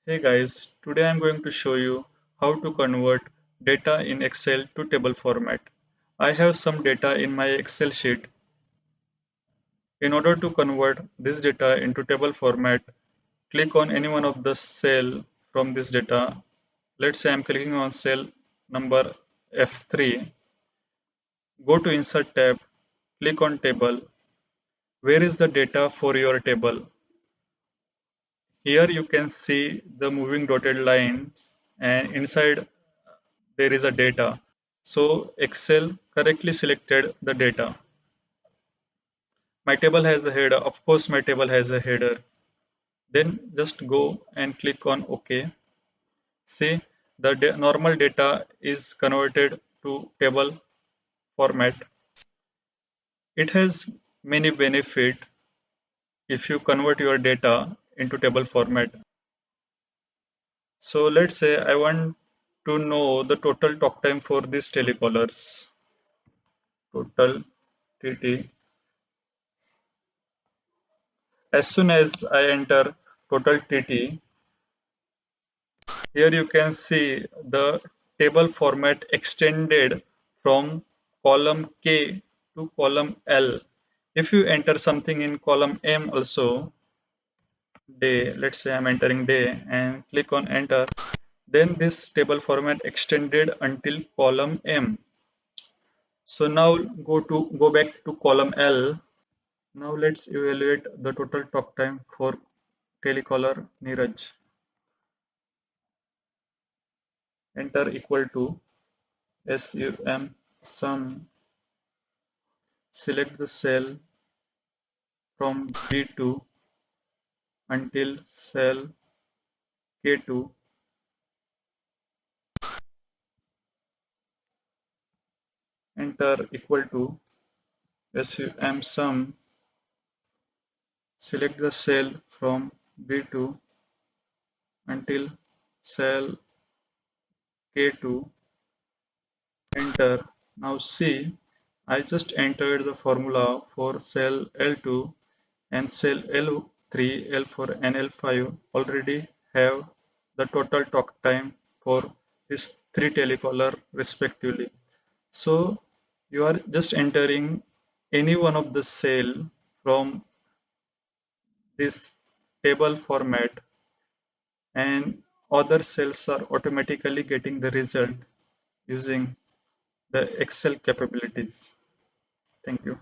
Hey guys, today I'm going to show you how to convert data in Excel to table format. I have some data in my Excel sheet. In order to convert this data into table format, click on any one of the cell from this data. Let's say I'm clicking on cell number F3. Go to Insert tab, click on Table. Where is the data for your table? Here you can see the moving dotted lines and inside there is a data. So Excel correctly selected the data. My table has a header. Of course, my table has a header. Then just go and click on OK. See, the normal data is converted to table format. It has many benefits if you convert your data into table format. So let's say I want to know the total talk time for these telecallers. Total TT. As soon as I enter total TT, here you can see the table format extended from column K to column L. If you enter something in column M also, day, let's say I'm entering day and click on enter, then this table format extended until column M. So now go back to column L. Now let's evaluate the total talk time for telecaller Neeraj. Enter equal to SUM sum. Select the cell from B2 until cell K2. Enter equal to SUM sum. Select the cell from B2 until cell K2. Enter. Now see, I just entered the formula for cell L2 and cell L3, L4 and L5 already have the total talk time for these three telecaller respectively. So you are just entering any one of the cell from this table format and other cells are automatically getting the result using the Excel capabilities. Thank you.